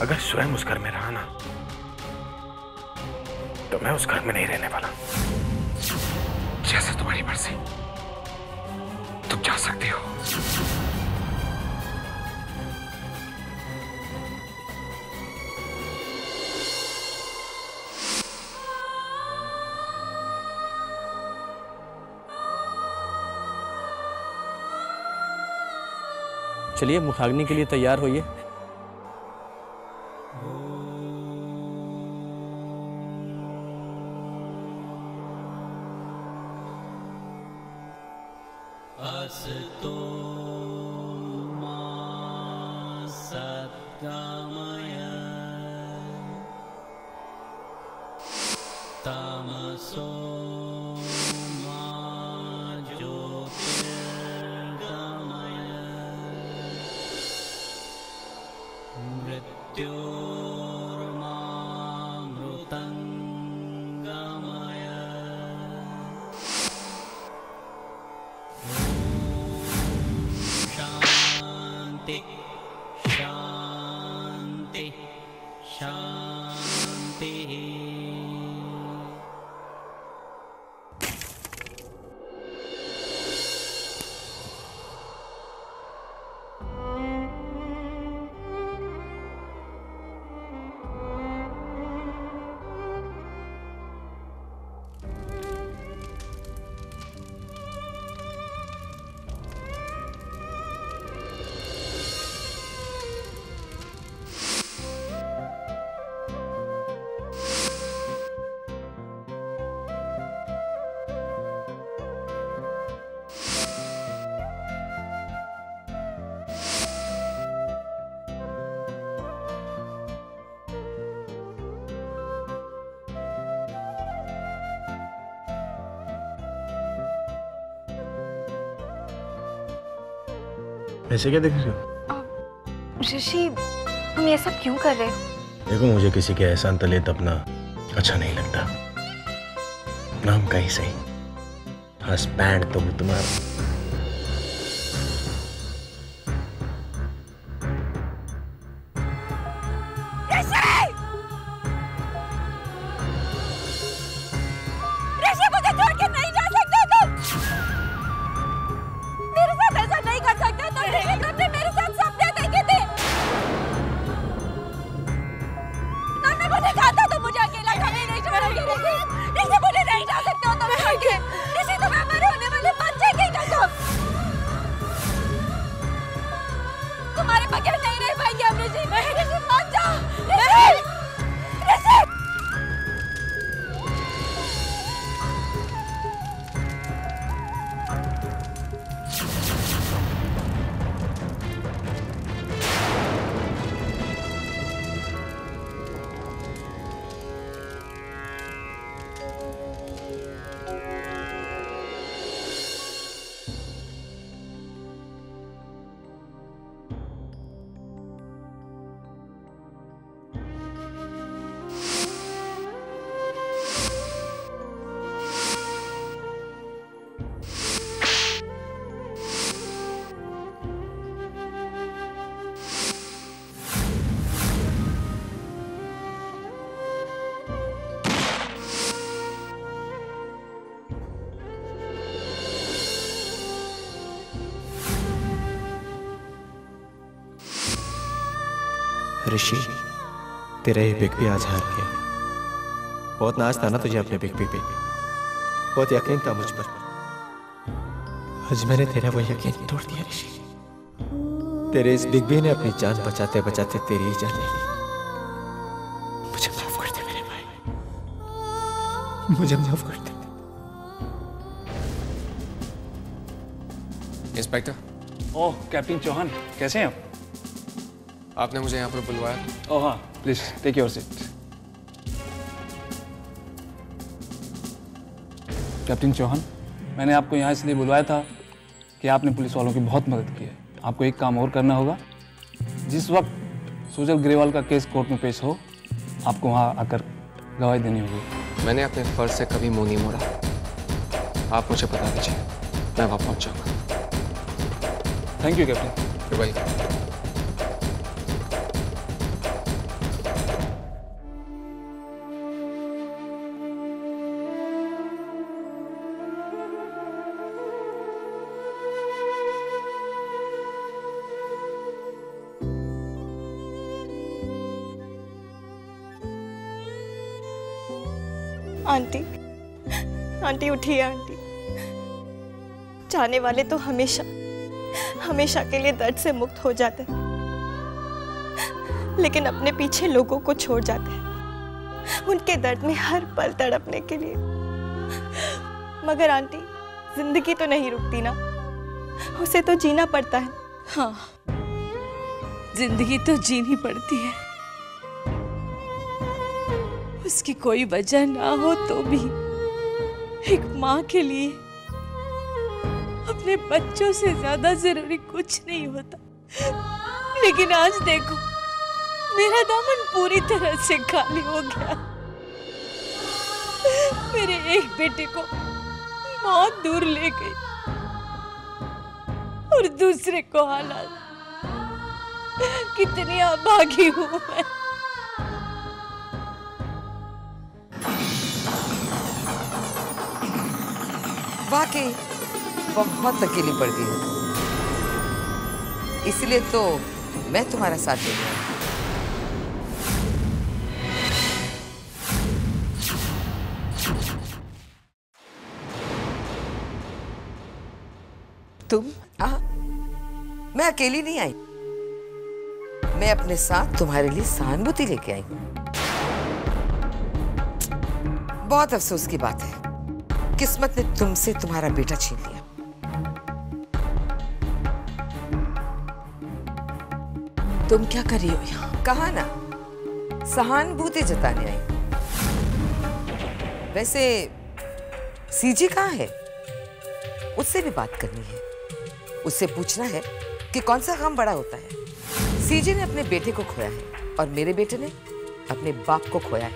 अगर स्वयं उस घर में रहा ना तो मैं उस घर में नहीं रहने वाला। जैसे तुम्हारी मर्जी, तुम जा सकती हो। चलिए मुखाग्नि के लिए तैयार होइए। असतो मा सद्गमय तमसो मा ज्योतिर्गमय मृत्योर्मामृतङ्गमय। शांति शांति शांति। ऐसे क्या देख रहे हो? ऋषि, तुम ये सब क्यों कर रहे हो? देखो, मुझे किसी के एहसान तले दबना अच्छा नहीं लगता। नाम का ही सही, हस्बैंड तो तुम्हारा। ऋषि, तेरा ये बिग भी आज हार गया। बहुत नाज था ना तुझे अपने बिग बी पे, बहुत यकीन था मुझ पर। आज मैंने तेरा वो यकीन तोड़ दिया ऋषि। तेरे इस बिग बी ने अपनी जान बचाते बचाते तेरी ही जान ले ली। मुझे माफ कर दे मेरे भाई, मुझे माफ कर दे। इंस्पेक्टर। ओह कैप्टन चौहान, कैसे हैं आप? आपने मुझे यहाँ पर बुलवाया? ओह हाँ, please take your seat. Captain Chauhan, मैंने आपको यहाँ इसलिए बुलवाया था कि आपने पुलिस वालों की बहुत मदद की है। आपको एक काम और करना होगा। जिस वक्त सुजल ग्रेवाल का केस कोर्ट में पेश हो, आपको वहाँ आकर गवाही देनी होगी। मैंने अपने फर्ज से कभी मुंह नहीं मोड़ा। आप मुझे बता दीजिए, मैं वहाँ पहुँच जाऊँगा। Thank you captain. Welcome. Aunty, aunty उठिए आंटी। जाने वाले तो हमेशा हमेशा के लिए दर्द से मुक्त हो जाते हैं, लेकिन अपने पीछे लोगों को छोड़ जाते हैं उनके दर्द में हर पल तड़पने के लिए। मगर आंटी, जिंदगी तो नहीं रुकती ना, उसे तो जीना पड़ता है। हाँ, जिंदगी तो जीनी पड़ती है। उसकी कोई वजह ना हो तो भी एक माँ के लिए अपने बच्चों से ज्यादा जरूरी कुछ नहीं होता। लेकिन आज देखो, मेरा दामन पूरी तरह से खाली हो गया। मेरे एक बेटे को मौत दूर ले गई और दूसरे को हालात। कितनी अभागी हूं मैं। वाकई बहुत अकेली पड़ गई हूँ, इसलिए तो मैं तुम्हारा साथ दे रही हूँ। तुम मैं अकेली नहीं आई, मैं अपने साथ तुम्हारे लिए सहानुभूति लेके आई हूँ। बहुत अफसोस की बात है, किस्मत ने तुमसे तुम्हारा बेटा छीन लिया। तुम क्या कर रही हो यहाँ? कहा ना, सहानुभूति जताने आई। वैसे सीजी कहाँ है? उससे भी बात करनी है। उससे पूछना है कि कौन सा गम बड़ा होता है। सीजी ने अपने बेटे को खोया है और मेरे बेटे ने अपने बाप को खोया है।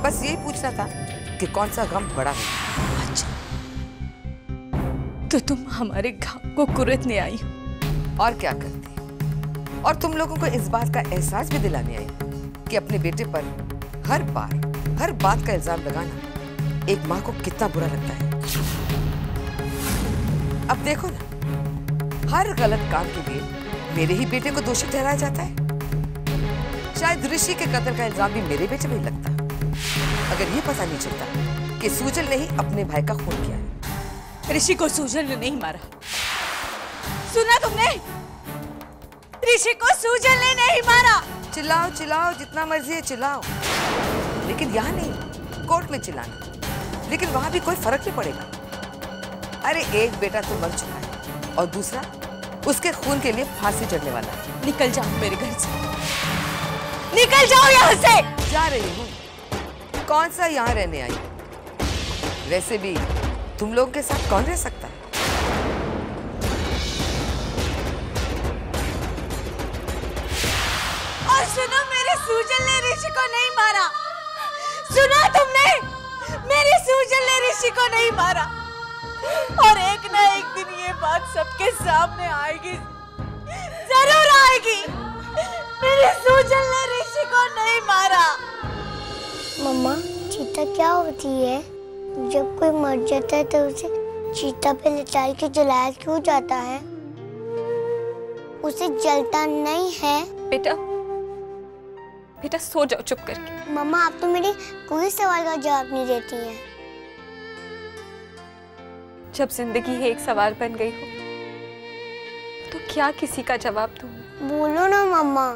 बस यही पूछना था कि कौन सा गम बड़ा है। अच्छा, तो तुम हमारे घाव को कुरेदने आई हो? और क्या करती, और तुम लोगों को इस बात का एहसास भी दिलाने आई कि अपने बेटे पर हर बात का इल्जाम लगाना एक माँ को कितना बुरा लगता है। अब देखो ना, हर गलत काम के लिए मेरे ही बेटे को दोषी ठहराया जाता है। शायद ऋषि के कत्ल का इल्जाम भी मेरे बेटे में ही लगता अगर ये पता नहीं चलता कि सूजल ने ही अपने भाई का खून किया है। ऋषि को सूजल ने नहीं मारा, सुना तुमने? ऋषि को सूजल ने नहीं मारा। चिल्लाओ चिल्लाओ जितना मर्जी है चिल्लाओ, लेकिन यहाँ नहीं, कोर्ट में चिल्लाना। लेकिन वहां भी कोई फर्क नहीं पड़ेगा। अरे एक बेटा तो मर चुका है और दूसरा उसके खून के लिए फांसी चढ़ने वाला है। निकल जाओ मेरे घर से, निकल जाओ यहाँ से। जा रही हूँ, कौन सा यहाँ रहने आई? वैसे भी तुम लोगों के साथ कौन रह सकता है? और सुनो, मेरे सूजल ने ऋषि को नहीं मारा। सुना तुमने? मेरी सूजल ने ऋषि को नहीं मारा। और एक ना एक दिन ये बात सबके सामने आएगी, जरूर आएगी। मेरी सूजल ने ऋषि को नहीं मारा। मम्मा, चीता क्या होती है? जब कोई मर जाता है तो उसे चीता पे लिटाई के जलाया क्यों जाता है? उसे जलता नहीं है। बेटा, बेटा सो जाओ चुप करके। मम्मा, आप तो मेरे कोई सवाल का जवाब नहीं देती हैं। जब जिंदगी ही एक सवाल बन गई हो तो क्या किसी का जवाब दूं? बोलो ना मम्मा।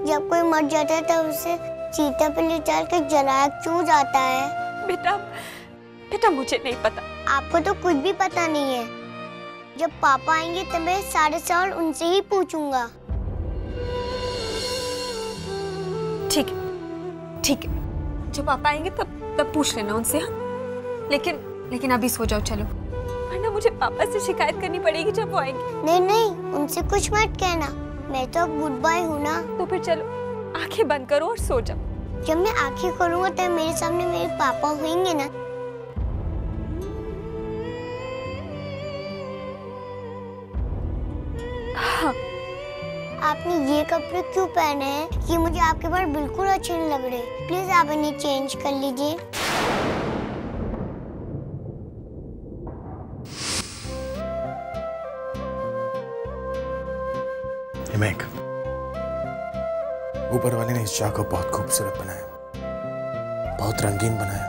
जब कोई मर जाता है तो उसे चीता पे लिटा के जलाया क्यों जाता है? बेटा, बेटा मुझे नहीं पता। आपको तो कुछ भी पता नहीं है। जब पापा आएंगे तब मैं सारे सवाल उनसे ही पूछूंगा। ठीक है, ठीक है। जब पापा आएंगे तब पूछ लेना उनसे। हाँ, लेकिन अभी सो जाओ चलो, वरना मुझे पापा से शिकायत करनी पड़ेगी जब वो आएंगे। नहीं नहीं, उनसे कुछ मत कहना। मैं तो अब गुड बाय हूँ ना। तो फिर चलो, आंखें बंद करो और सो जाओ। जब मैं आंखें खोलूंगा तब मेरे सामने मेरे पापा होंगे ना। हाँ। आपने ये कपड़े क्यों पहने हैं? ये मुझे आपके बार बिल्कुल अच्छे नहीं लग रहे। प्लीज आप इन्हें चेंज कर लीजिए। हिमेक, ऊपर वाले ने इस जगह को बहुत खूबसूरत बनाया। बहुत रंगीन बनाया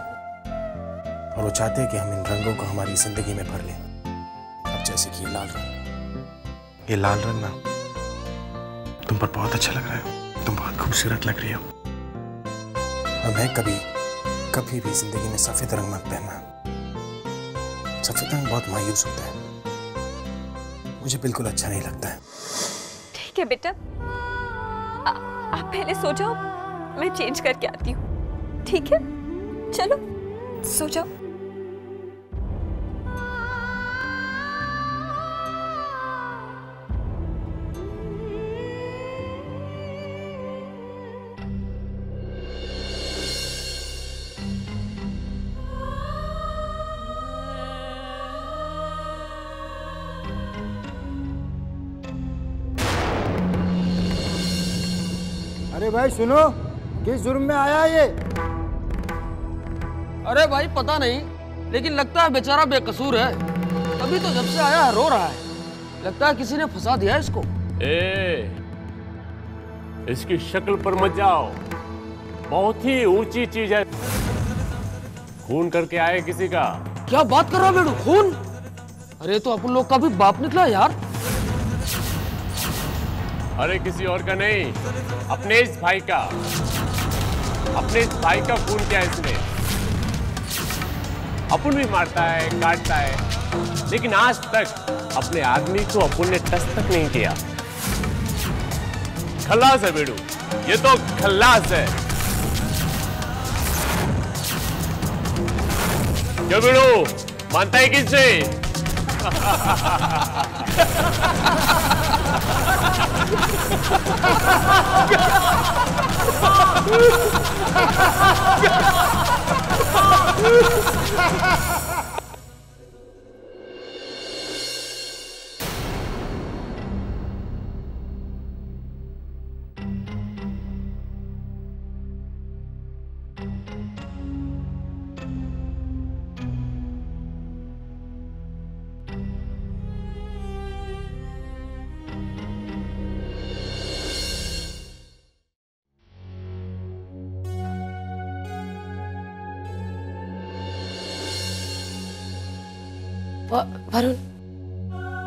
और वो चाहते हैं कि हम इन रंगों को हमारी जिंदगी में भर लें। अब जैसे कि ये लाल रंग, ये लाल रंग ना तुम पर बहुत अच्छा लग रहा है, तुम बहुत खूबसूरत लग रही हो। और मैं कभी भी जिंदगी में सफेद रंग मत पहनना। सफेद रंग बहुत मायूस होता है, मुझे बिल्कुल अच्छा नहीं लगता है। ठीक है बेटा, आप पहले सो जाओ, मैं चेंज करके आती हूँ। ठीक है, चलो सो जाओ। अरे भाई सुनो, किस जुर्म में आया ये? अरे भाई पता नहीं, लेकिन लगता है बेचारा बेकसूर है। तभी तो जब से आया है रो रहा है। लगता है किसी ने फंसा दिया है इसको। इसकी शक्ल पर मत जाओ, बहुत ही ऊंची चीज है। खून करके आए किसी का। क्या बात कर रहा है बेड़ू, खून? अरे तो अपन लोग का भी बाप निकला यार। अरे किसी और का नहीं, अपने इस भाई का। अपने इस भाई का खून किया इसने। अपन भी मारता है, काटता है, लेकिन आज तक अपने आदमी को अपन ने टच तक नहीं किया। खल्लास है बेड़ू, ये तो खल्लास है। क्यों बेड़ू, मानता है किससे? वरुण।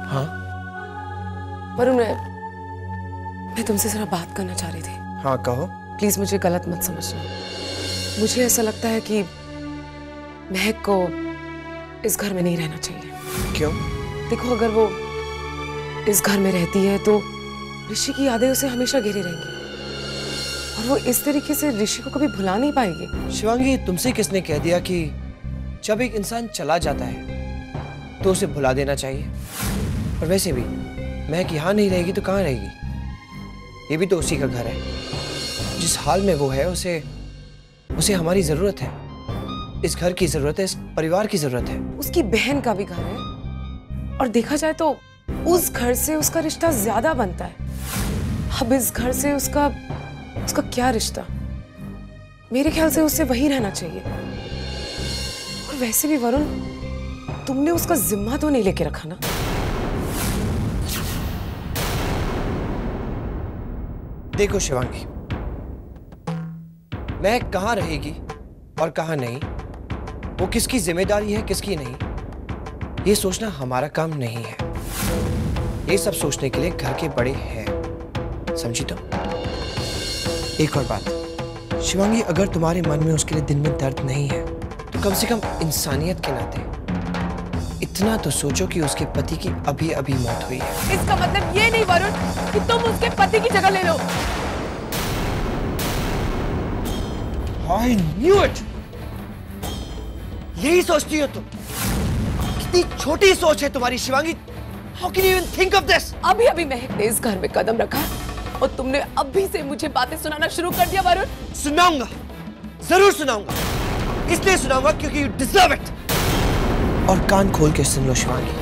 हाँ वरुण, मैं तुमसे जरा बात करना चाह रही थी। हाँ कहो। प्लीज मुझे गलत मत समझना। मुझे ऐसा लगता है कि महक को इस घर में नहीं रहना चाहिए। क्यों? देखो, अगर वो इस घर में रहती है तो ऋषि की यादें उसे हमेशा घेरे रहेंगी और वो इस तरीके से ऋषि को कभी भुला नहीं पाएगी। शिवांगी, तुमसे किसने कह दिया कि जब एक इंसान चला जाता है तो उसे भुला देना चाहिए? और वैसे भी महक यहाँ नहीं रहेगी तो कहाँ रहेगी? ये भी तो उसी का घर है। जिस हाल में वो है उसे हमारी जरूरत है। इस घर की जरूरत है, इस परिवार की जरूरत है। उसकी बहन का भी घर है और देखा जाए तो उस घर से उसका रिश्ता ज्यादा बनता है। अब इस घर से उसका क्या रिश्ता? मेरे ख्याल से उसे वहीं रहना चाहिए। और वैसे भी वरुण, तुमने उसका जिम्मा तो नहीं लेके रखा ना? देखो शिवांगी, मैं कहाँ रहेगी और कहाँ नहीं, वो किसकी जिम्मेदारी है किसकी नहीं, ये सोचना हमारा काम नहीं है। ये सब सोचने के लिए घर के बड़े हैं, समझी तुम? एक और बात शिवांगी, अगर तुम्हारे मन में उसके लिए दिन में दर्द नहीं है तो कम से कम इंसानियत के नाते इतना तो सोचो कि उसके पति की अभी अभी मौत हुई है। इसका मतलब ये नहीं वरुण कि तुम उसके पति की जगह ले लो। I knew it! यही सोचती हो तुम? कितनी छोटी सोच है तुम्हारी Shivangi. How can you even think of this? अभी अभी महक ने इस घर में कदम रखा और तुमने अभी से मुझे बातें सुनाना शुरू कर दिया वरुण। सुनाऊंगा, जरूर सुनाऊंगा। इसलिए सुनाऊंगा क्योंकि you deserve it। और कान खोल के सुन लो शिवांगी,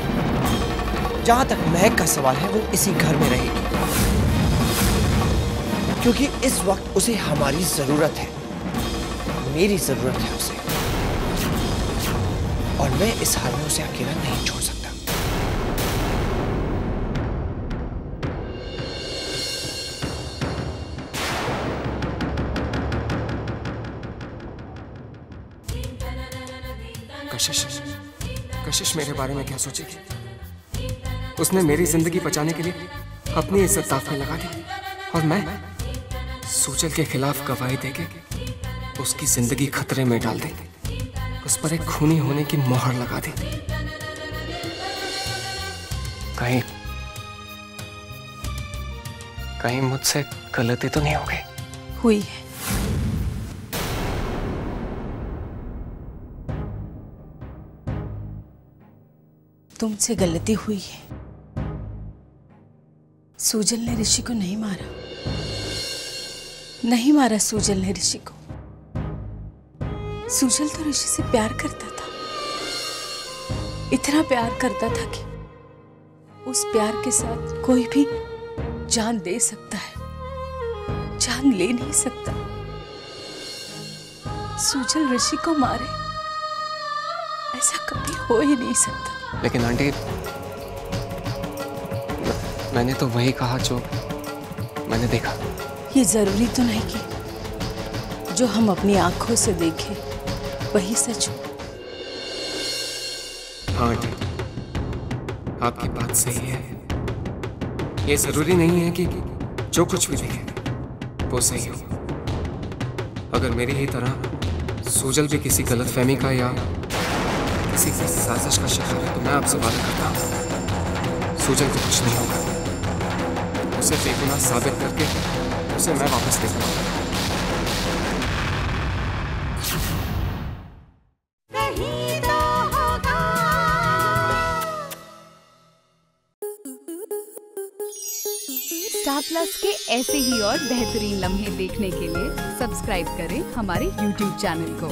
जहां तक महक का सवाल है वो इसी घर में रहेगी क्योंकि इस वक्त उसे हमारी जरूरत है, मेरी जरूरत है उसे, और मैं इस हाल में उसे अकेला नहीं छोड़ सकता। कशिश मेरे बारे में क्या सोचेगी? उसने मेरी जिंदगी बचाने के लिए अपनी इज्जत दांव में लगा दी और मैं सूजल के खिलाफ गवाही देके उसकी जिंदगी खतरे में डाल दी, उस पर एक खूनी होने की मोहर लगा दी। कहीं मुझसे गलती तो नहीं हो गई? हुई है। तुमसे गलती हुई है। सूजल ने ऋषि को नहीं मारा, नहीं मारा सूजल ने ऋषि को। सूजल तो ऋषि से प्यार करता था, इतना प्यार करता था कि उस प्यार के साथ कोई भी जान दे सकता है, जान ले नहीं सकता। सूजल ऋषि को मारे, ऐसा कभी हो ही नहीं सकता। लेकिन आंटी, मैंने तो वही कहा जो मैंने देखा। ये जरूरी तो नहीं कि जो हम अपनी आंखों से देखें वही सच हो। हाँ आंटी, आपकी बात सही है। ये जरूरी नहीं है कि जो कुछ भी देखे वो सही हो। अगर मेरी ही तरह सूजल भी किसी गलतफहमी का या किसी साजिश का शिकार है तो मैं आपसे वादा करता हूँ सूजल को कुछ नहीं होगा। उसे बेगुनाह साबित करके उसे मैं वापस ले लूंगा। स्टार प्लस के ऐसे ही और बेहतरीन लम्हे देखने के लिए सब्सक्राइब करें हमारे YouTube चैनल को।